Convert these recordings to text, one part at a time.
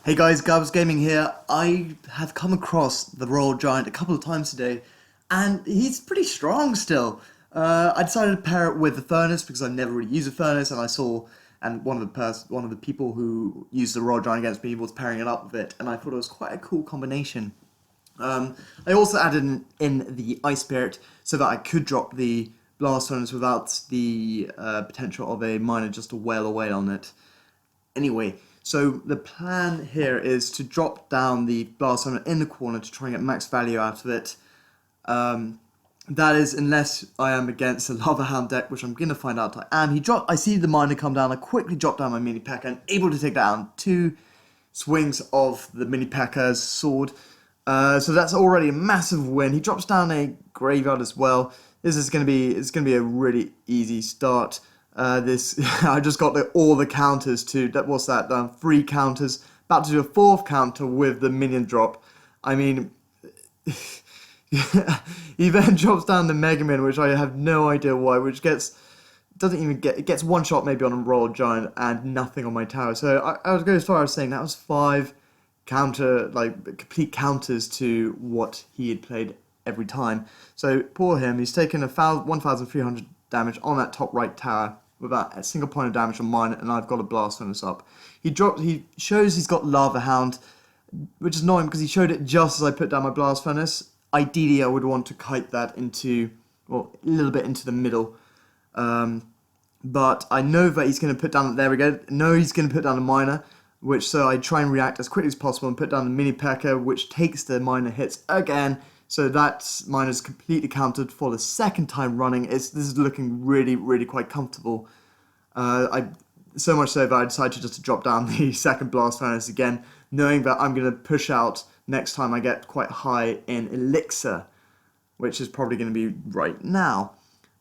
Hey guys, Gabs Gaming here. I have come across the Royal Giant a couple of times today, and he's pretty strong still. I decided to pair it with the furnace because I never really used a furnace, and I saw, and one of the people who used the Royal Giant against me was pairing it up with it, and I thought it was quite a cool combination. I also added in the Ice Spirit so that I could drop the Blast Furnace without the potential of a miner just to wail away on it. Anyway, so the plan here is to drop down the blast zone in the corner to try and get max value out of it. That is, unless I am against a Lava Hound deck, which I'm going to find out I am. I see the miner come down, I quickly drop down my Mini P.E.K.K.A. and able to take down 2 swings of the Mini P.E.K.K.A.'s sword. So that's already a massive win. He drops down a Graveyard as well. This is going to be a really easy start. I just got all the counters to, what's that, 3 counters, about to do a 4th counter with the minion drop. I mean, he then drops down the Mega Man, which I have no idea why, which it gets 1 shot maybe on a Royal Giant and nothing on my tower. So I would go as far as saying that was 5 complete counters to what he had played every time. So poor him, he's taken 1,300 damage on that top right tower without a single point of damage on mine, and I've got a Blast Furnace up. He shows he's got Lava Hound, which is annoying because he showed it just as I put down my Blast Furnace. Ideally, I would want to kite that into, well, a little bit into the middle. But I know that he's going to put down, there we go, he's going to put down a miner, so I try and react as quickly as possible and put down the Mini P.E.K.K.A., which takes the miner hits again. So that miner's completely countered for the 2nd time running. This is looking really, really quite comfortable. So much so that I decided just to drop down the 2nd Blast Furnace again, knowing that I'm going to push out next time I get quite high in Elixir, which is probably going to be right now.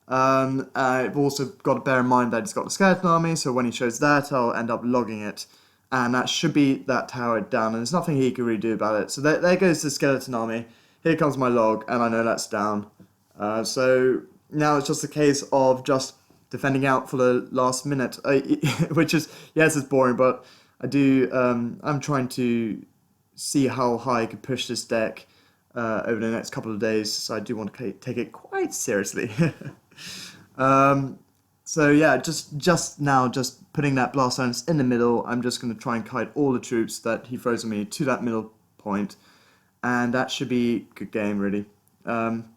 I've also got to bear in mind that he's got the Skeleton Army, so when he shows that, I'll end up logging it. And that should be that tower down, and there's nothing he can really do about it. So there goes the Skeleton Army. Here comes my log, and I know that's down. So now it's just a case of just defending out for the last minute, which is, yes, it's boring, but I'm trying to see how high I could push this deck over the next couple of days, so I do want to take it quite seriously. So yeah, just now, just putting that Blast Furnace in the middle, I'm just going to try and kite all the troops that he throws at me to that middle point. And that should be a good game, really. I'm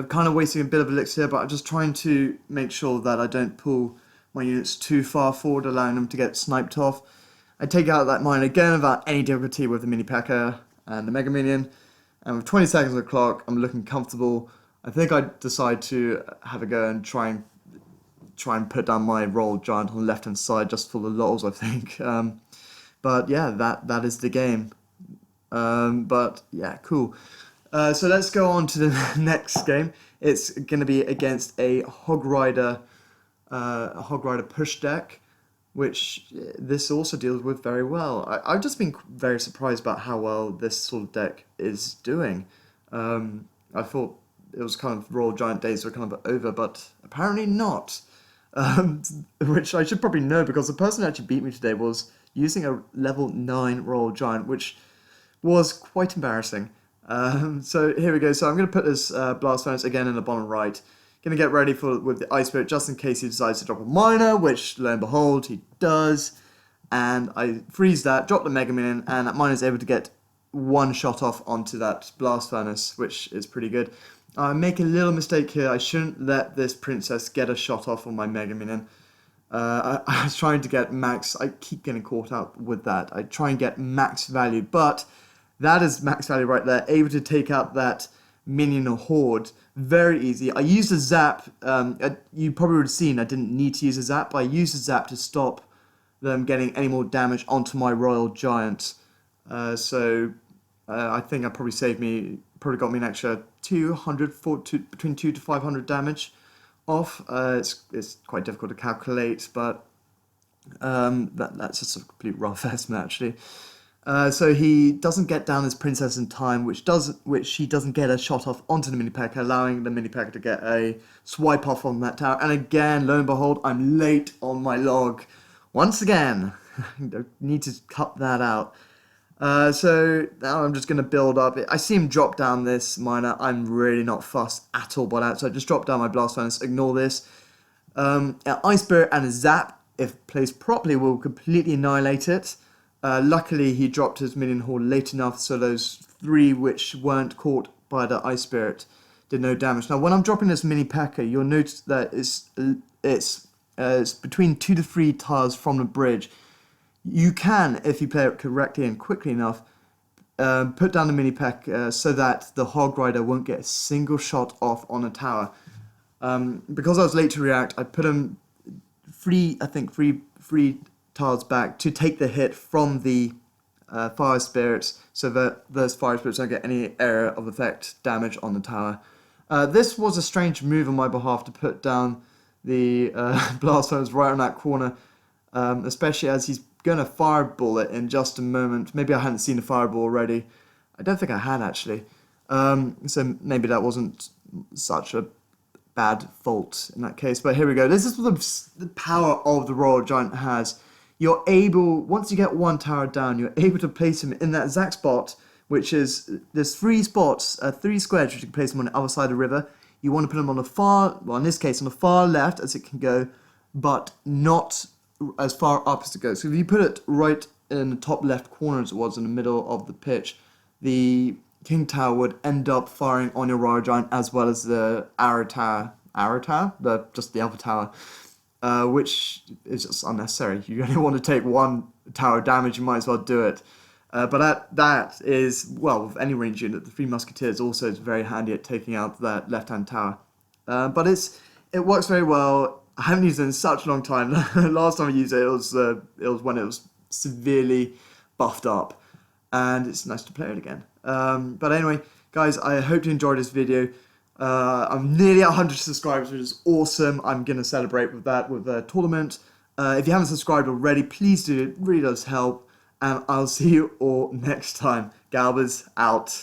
kind of wasting a bit of elixir, but I'm just trying to make sure that I don't pull my units too far forward, allowing them to get sniped off. I take out that mine again without any difficulty with the Mini P.E.K.K.A. and the Mega Minion. And with 20 seconds on the clock, I'm looking comfortable. I think I decide to have a go and try and put down my Royal Giant on the left-hand side just for the lols, I think. But yeah, that is the game. But yeah, cool. So let's go on to the next game. It's going to be against a Hog Rider push deck, which this also deals with very well. I've just been very surprised about how well this sort of deck is doing. I thought it was kind of Royal Giant days were kind of over, but apparently not. Which I should probably know because the person who actually beat me today was using a level 9 Royal Giant, which was quite embarrassing. So here we go. So I'm going to put this Blast Furnace again in the bottom right. Going to get ready with the Ice Spirit just in case he decides to drop a miner, which lo and behold he does. And I freeze that, drop the Mega Minion, and that miner is able to get 1 shot off onto that Blast Furnace, which is pretty good. I make a little mistake here. I shouldn't let this princess get a shot off on my Mega Minion. I was trying to get max. I keep getting caught out with that. I try and get max value, but that is max value right there. Able to take out that minion or horde very easy. I used a zap. You probably would have seen I didn't need to use a zap, but I used a zap to stop them getting any more damage onto my Royal Giant. So I think that probably got me an extra 200 between 2 to 500 damage off. It's quite difficult to calculate, but that's just a complete rough estimate actually. So he doesn't get down his princess in time, which he doesn't get a shot off onto the Mini P.E.K.K.A., allowing the Mini P.E.K.K.A. to get a swipe off on that tower. And again, lo and behold, I'm late on my log. Once again, I need to cut that out. So now I'm just going to build up. I see him drop down this miner. I'm really not fussed at all by that. So I just drop down my blast furnace. Ignore this. Ice Spirit and a Zap, if placed properly, will completely annihilate it. Luckily, he dropped his minion horde late enough so those 3 which weren't caught by the Ice Spirit did no damage. Now, when I'm dropping this mini P.E.K.K.A, you'll notice that it's between 2 to 3 tiles from the bridge. You can, if you play it correctly and quickly enough, put down the mini P.E.K.K.A so that the Hog Rider won't get a single shot off on a tower. Because I was late to react, I put him three tiles back to take the hit from the fire spirits, so that those fire spirits don't get any area of effect damage on the tower. This was a strange move on my behalf to put down the blast furnace right on that corner, especially as he's going to fireball it in just a moment. Maybe I hadn't seen the fireball already. I don't think I had, actually. So maybe that wasn't such a bad fault in that case. But here we go. This is what the power of the Royal Giant has. You're able, once you get 1 tower down, you're able to place him in that exact spot, which is, there's 3 spots, 3 squares, which you can place him on the other side of the river. You want to put him on the far, well in this case, on the far left as it can go, but not as far up as it goes. So if you put it right in the top left corner as it was in the middle of the pitch, the King Tower would end up firing on your Royal Giant as well as the Arrow Tower. Arrow Tower? Just the other tower. Which is just unnecessary. You only want to take 1 tower damage, you might as well do it. But that is, well, with any range unit, the 3 Musketeers also is very handy at taking out that left-hand tower. But it works very well. I haven't used it in such a long time. Last time I used it, it was when it was severely buffed up, and it's nice to play it again. But anyway, guys, I hope you enjoyed this video. I'm nearly at 100 subscribers, which is awesome. I'm going to celebrate with that with a tournament. If you haven't subscribed already, please do. It really does help. And I'll see you all next time. Galbers out.